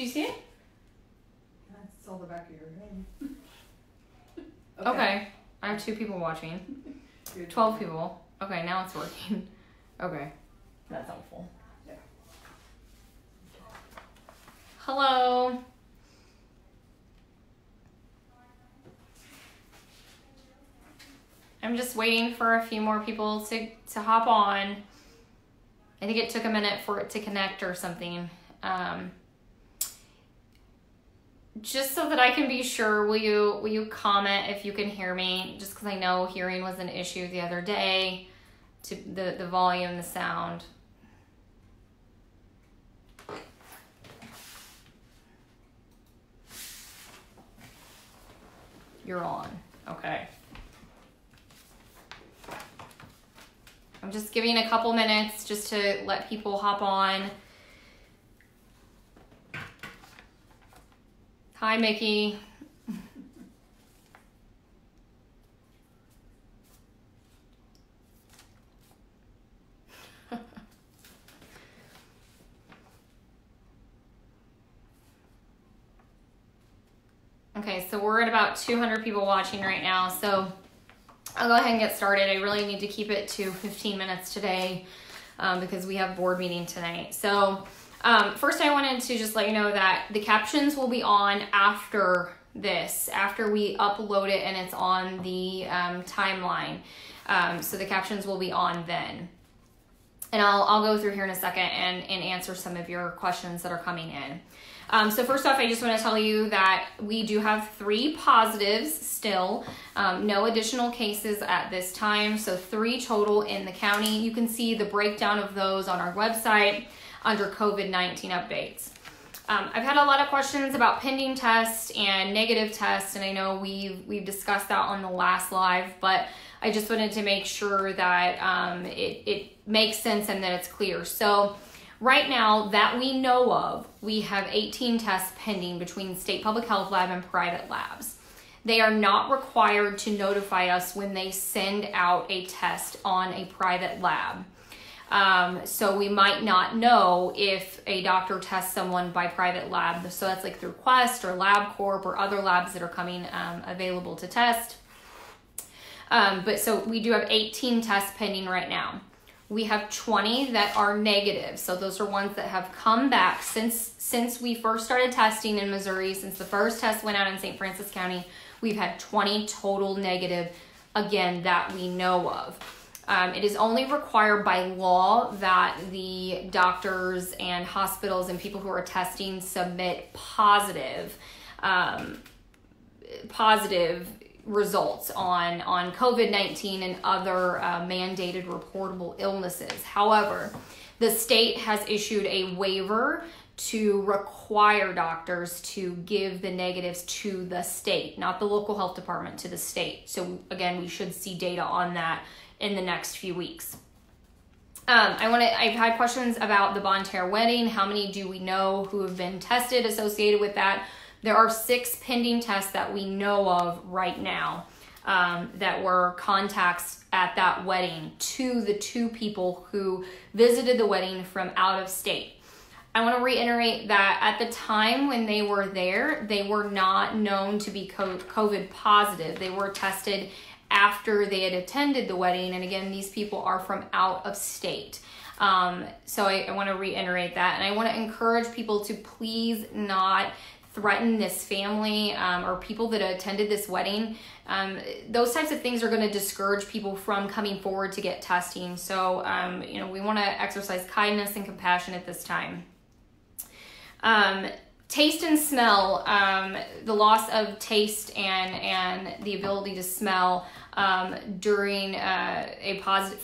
Do you see it? That's all the back of your head. Okay. I have 2 people watching. 12 people. Okay, now it's working. Okay. That's helpful. Yeah. Hello. I'm just waiting for a few more people to hop on. I think it took a minute for it to connect or something. Just so that I can be sure, will you comment if you can hear me? Just because I know hearing was an issue the other day, to the volume, the sound. You're on. Okay. I'm just giving a couple minutes just to let people hop on. Hi, Mickey. Okay, so we're at about 200 people watching right now, so I'll go ahead and get started. I really need to keep it to 15 minutes today because we have board meeting tonight. So first I wanted to just let you know that the captions will be on after this, after we upload it and it's on the timeline. So the captions will be on then. And I'll go through here in a second and answer some of your questions that are coming in. So first off, I just want to tell you that we do have 3 positives still, no additional cases at this time, so 3 total in the county. You can see the breakdown of those on our website under COVID-19 updates. I've had a lot of questions about pending tests and negative tests, and I know we've discussed that on the last live, but I just wanted to make sure that it makes sense and that it's clear. So right now that we know of, we have 18 tests pending between state public health lab and private labs. They are not required to notify us when they send out a test on a private lab. So we might not know if a doctor tests someone by private lab. So that's like through Quest or LabCorp or other labs that are coming available to test. But so we do have 18 tests pending right now. We have 20 that are negative. So those are ones that have come back since we first started testing in Missouri, since the first test went out in St. Francis County. We've had 20 total negative, again, that we know of. It is only required by law that the doctors and hospitals and people who are testing submit positive results on COVID-19 and other mandated reportable illnesses. However, the state has issued a waiver to require doctors to give the negatives to the state, not the local health department, to the state. So again, we should see data on that in the next few weeks. I've had questions about the Bon Terre wedding. How many do we know who have been tested associated with that? There are 6 pending tests that we know of right now that were contacts at that wedding to the 2 people who visited the wedding from out of state. I want to reiterate that at the time when they were there, they were not known to be COVID positive. They were tested after they had attended the wedding. And again, these people are from out of state. So I want to reiterate that. And I want to encourage people to please not threaten this family or people that attended this wedding. Those types of things are going to discourage people from coming forward to get testing. So, we want to exercise kindness and compassion at this time. Taste and smell, the loss of taste and the ability to smell during a positive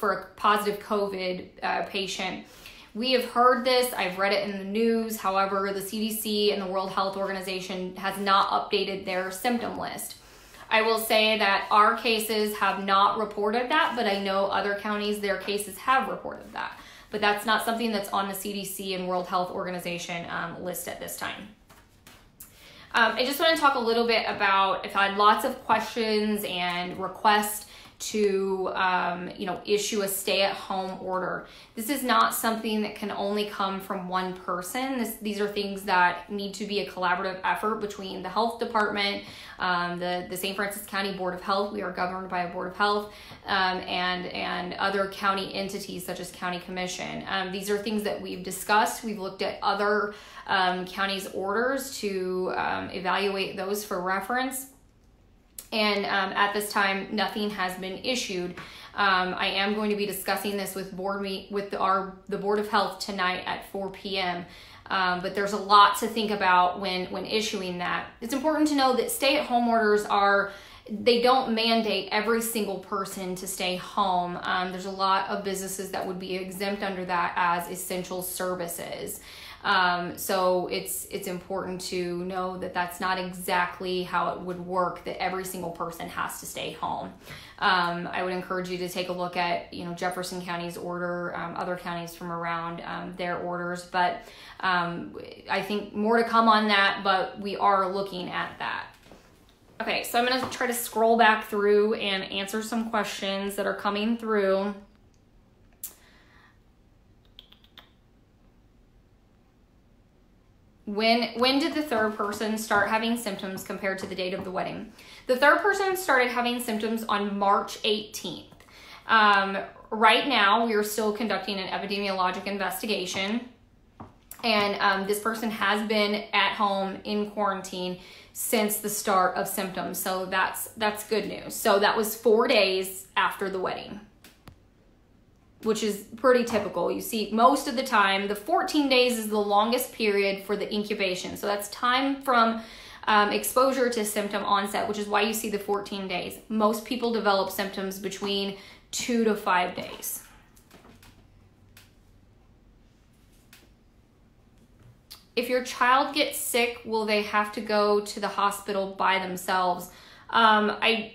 COVID patient. We have heard this, I've read it in the news. However, the CDC and the World Health Organization has not updated their symptom list. I will say that our cases have not reported that, but I know other counties, their cases have reported that. But that's not something that's on the CDC and World Health Organization list at this time. I just want to talk a little bit about, I've had lots of questions and requests to, issue a stay-at-home order. This is not something that can only come from one person. These are things that need to be a collaborative effort between the health department, the St. Francis County Board of Health. We are governed by a Board of Health, and other county entities such as County Commission. These are things that we've discussed. We've looked at other counties' orders to evaluate those for reference. And at this time, nothing has been issued. I am going to be discussing this with the Board of Health tonight at 4 p.m. But there's a lot to think about when issuing that. It's important to know that stay-at-home orders they don't mandate every single person to stay home. There's a lot of businesses that would be exempt under that as essential services. So it's important to know that that's not exactly how it would work, that every single person has to stay home. I would encourage you to take a look at, Jefferson County's order, other counties from around their orders, but I think more to come on that, but we are looking at that. Okay, so I'm going to try to scroll back through and answer some questions that are coming through. When did the third person start having symptoms compared to the date of the wedding? The third person started having symptoms on March 18th. Right now, we are still conducting an epidemiologic investigation, and this person has been at home in quarantine since the start of symptoms, so that's good news. So that was 4 days after the wedding, which is pretty typical. You see, most of the time, the 14 days is the longest period for the incubation. So that's time from exposure to symptom onset, which is why you see the 14 days. Most people develop symptoms between 2 to 5 days. If your child gets sick, will they have to go to the hospital by themselves? I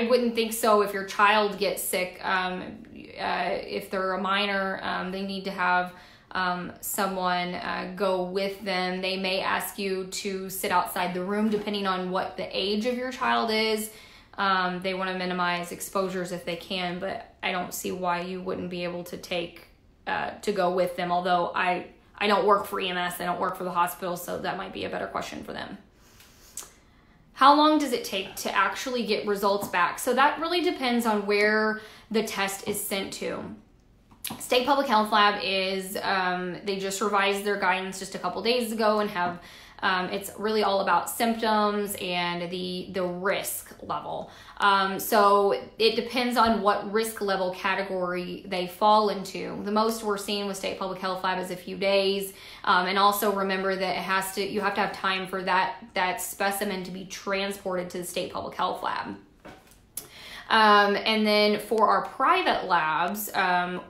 wouldn't think so. If your child gets sick, if they're a minor, they need to have someone go with them. They may ask you to sit outside the room depending on what the age of your child is. They want to minimize exposures if they can, but I don't see why you wouldn't be able to to go with them. Although I don't work for EMS, I don't work for the hospital, so that might be a better question for them. How long does it take to actually get results back? So that really depends on where the test is sent to. State Public Health Lab they just revised their guidance just a couple days ago and have, it's really all about symptoms and the risk level. So it depends on what risk level category they fall into. The most we're seeing with State Public Health Lab is a few days. And also remember that you have to have time for that specimen to be transported to the State Public Health Lab. And then for our private labs,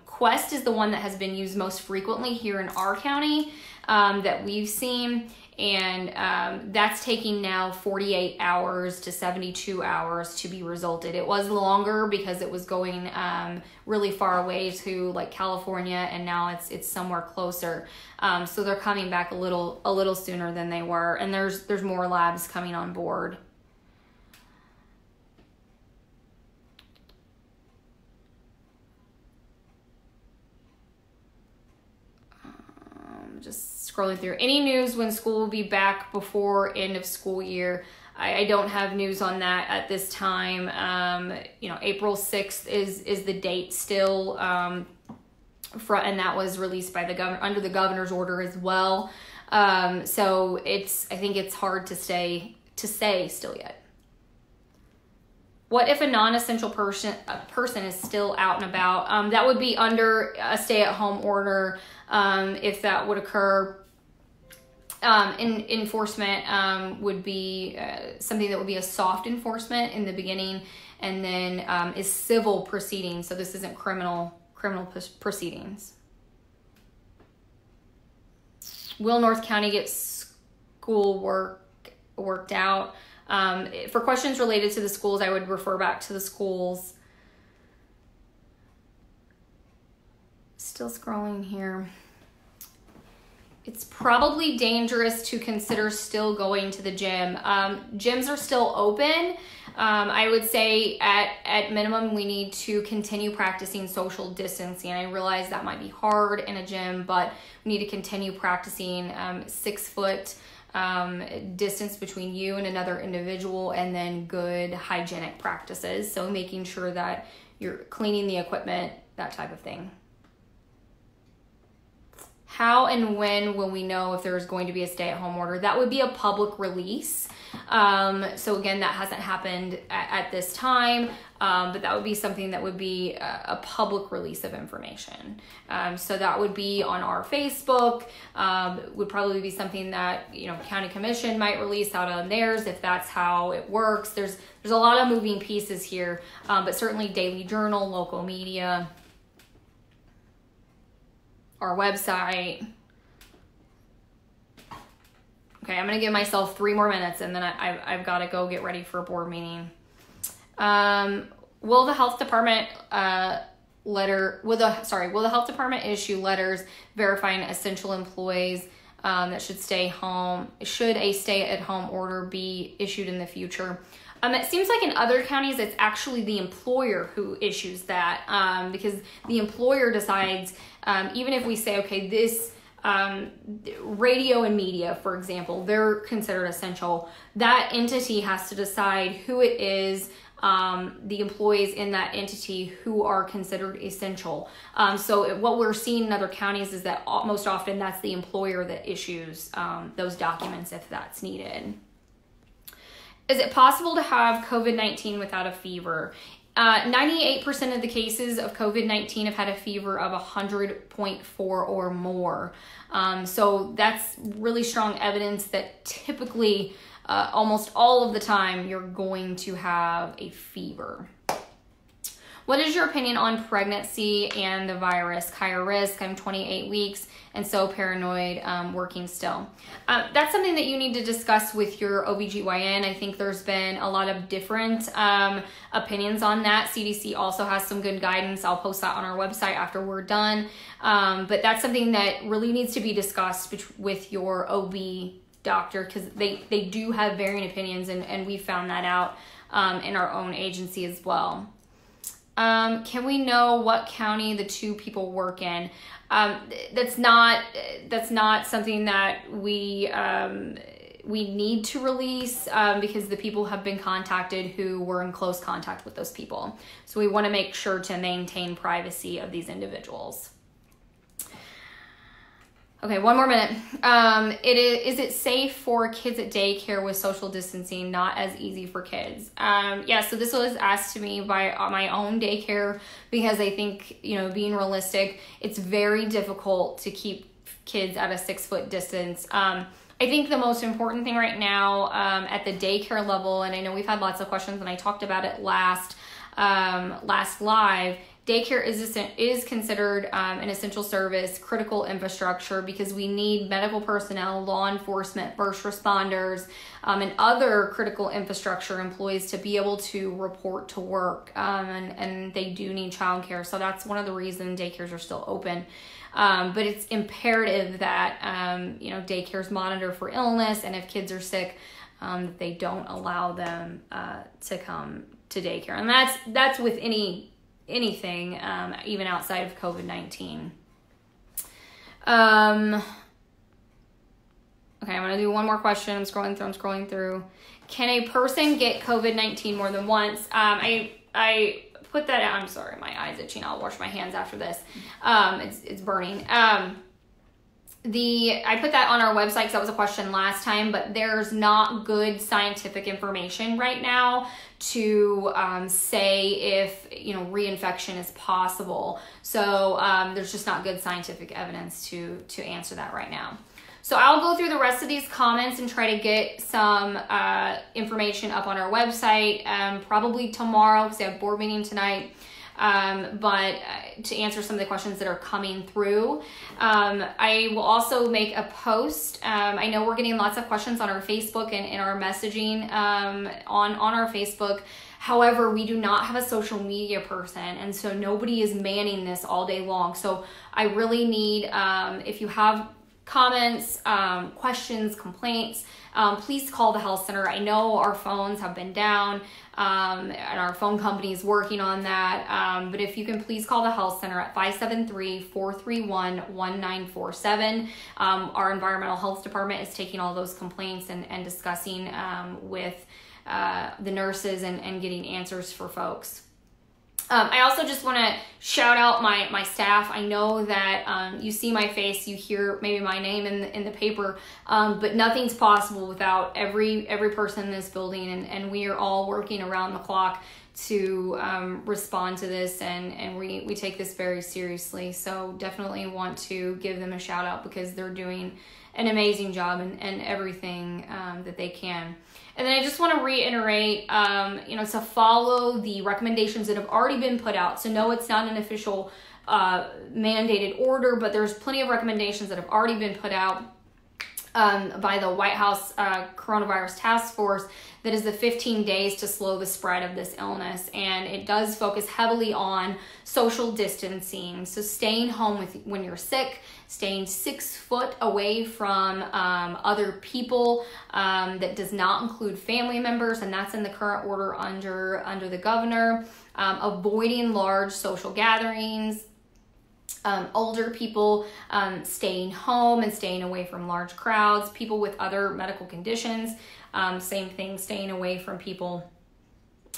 Quest is the one that has been used most frequently here in our county that we've seen. And that's taking now 48 hours to 72 hours to be resulted. It was longer because it was going really far away to like California, and now it's somewhere closer. So they're coming back a little sooner than they were, and there's more labs coming on board. Just scrolling through. Any news when school will be back before end of school year? I don't have news on that at this time. April 6th is the date still, and that was released by the governor under the governor's order as well. So I think it's hard to say still yet. What if a non-essential person is still out and about? That would be under a stay-at-home order. If that would occur, enforcement would be something that would be a soft enforcement in the beginning, and then is civil proceedings. So this isn't criminal proceedings. Will North County get school worked out? For questions related to the schools, I would refer back to the schools. Still scrolling here. It's probably dangerous to consider still going to the gym. Gyms are still open, I would say at minimum, we need to continue practicing social distancing. I realize that might be hard in a gym, but we need to continue practicing 6 foot distance between you and another individual, and then good hygienic practices. So making sure that you're cleaning the equipment, that type of thing. How and when will we know if there's going to be a stay-at-home order? That would be a public release. So again, that hasn't happened at this time, but that would be something that would be a public release of information. So that would be on our Facebook, would probably be something that, County Commission might release out on theirs if that's how it works. There's a lot of moving pieces here, but certainly Daily Journal, local media, our website. Okay, I'm gonna give myself 3 more minutes, and then I've got to go get ready for a board meeting. Will the health department will the health department issue letters verifying essential employees that should stay home? Should a stay-at-home order be issued in the future? It seems like in other counties, it's actually the employer who issues that, because the employer decides, even if we say, okay, this radio and media, for example, they're considered essential. That entity has to decide who it is, the employees in that entity who are considered essential. So what we're seeing in other counties is that most often that's the employer that issues those documents if that's needed. Is it possible to have COVID-19 without a fever? 98% of the cases of COVID-19 have had a fever of 100.4 or more. So that's really strong evidence that typically, almost all of the time, you're going to have a fever. What is your opinion on pregnancy and the virus? Higher risk, I'm 28 weeks and so paranoid, working still. That's something that you need to discuss with your OBGYN. I think there's been a lot of different opinions on that. CDC also has some good guidance. I'll post that on our website after we're done. But that's something that really needs to be discussed with your OB doctor, because they do have varying opinions, and we found that out in our own agency as well. Can we know what county the 2 people work in? That's not something that we need to release, because the people have been contacted who were in close contact with those people. So we want to make sure to maintain privacy of these individuals. Okay, 1 more minute. Is it safe for kids at daycare with social distancing? Not as easy for kids. Yeah, so this was asked to me by my own daycare, because I think, being realistic, it's very difficult to keep kids at a 6 foot distance. I think the most important thing right now at the daycare level, and I know we've had lots of questions and I talked about it last live, daycare is considered an essential service, critical infrastructure, because we need medical personnel, law enforcement, first responders, and other critical infrastructure employees to be able to report to work, and they do need childcare. So that's one of the reasons daycares are still open. But it's imperative that daycares monitor for illness, and if kids are sick, that they don't allow them to come to daycare. And that's with anything, even outside of COVID-19. Okay, I'm gonna do 1 more question. I'm scrolling through. Can a person get COVID-19 more than once? I put that out. I'm sorry, my eye's itching. I'll wash my hands after this. It's burning. I put that on our website because that was a question last time, but there's not good scientific information right now to say if reinfection is possible. So there's just not good scientific evidence to answer that right now. So I'll go through the rest of these comments and try to get some information up on our website probably tomorrow, because I have board meeting tonight. But to answer some of the questions that are coming through, I will also make a post. I know we're getting lots of questions on our Facebook and in our messaging on our Facebook. However, we do not have a social media person, and so nobody is manning this all day long. So I really need, if you have comments, questions, complaints, please call the health center. I know our phones have been down, and our phone company is working on that. But if you can please call the health center at 573-431-1947. Our environmental health department is taking all those complaints and discussing with the nurses and getting answers for folks. I also just want to shout out my staff. I know that you see my face, you hear maybe my name in the paper, but nothing's possible without every person in this building, and we are all working around the clock to respond to this, and we take this very seriously. So definitely want to give them a shout out because they're doing an amazing job and everything that they can. And then I just want to reiterate, to follow the recommendations that have already been put out. So no, it's not an official mandated order, but there's plenty of recommendations that have already been put out by the White House Coronavirus Task Force. That is the 15 days to slow the spread of this illness. And it does focus heavily on social distancing. So staying home when you're sick, staying 6 foot away from other people. That does not include family members, and that's in the current order under the governor. Avoiding large social gatherings. Older people staying home and staying away from large crowds. People with other medical conditions, same thing, staying away from people.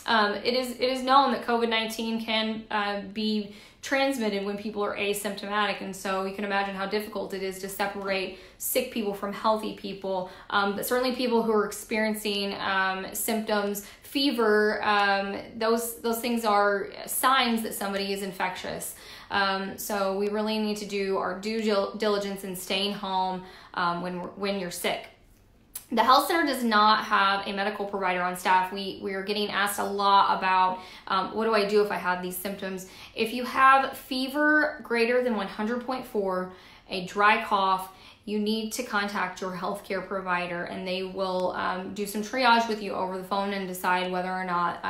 It is known that COVID-19 can be transmitted when people are asymptomatic, and so you can imagine how difficult it is to separate sick people from healthy people. But certainly people who are experiencing symptoms, fever, those things are signs that somebody is infectious. So we really need to do our due diligence in staying home when you're sick. The health center does not have a medical provider on staff. We are getting asked a lot about what do I do if I have these symptoms. If you have fever greater than 100.4, a dry cough, you need to contact your healthcare provider, and they will do some triage with you over the phone and decide whether or not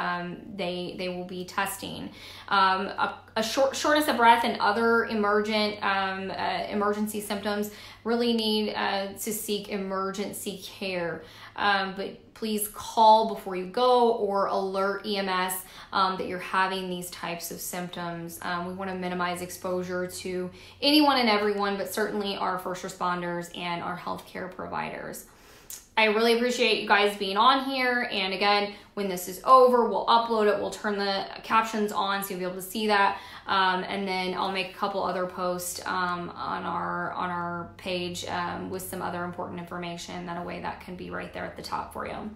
they will be testing. A shortness of breath and other emergency symptoms really need to seek emergency care. But please call before you go or alert EMS that you're having these types of symptoms. We want to minimize exposure to anyone and everyone, but certainly our first responders and our healthcare providers. I really appreciate you guys being on here. And again, when this is over, we'll upload it. We'll turn the captions on so you'll be able to see that. And then I'll make a couple other posts on our page with some other important information. That way that can be right there at the top for you.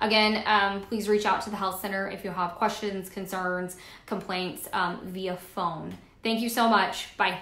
Again, please reach out to the health center if you have questions, concerns, complaints via phone. Thank you so much. Bye.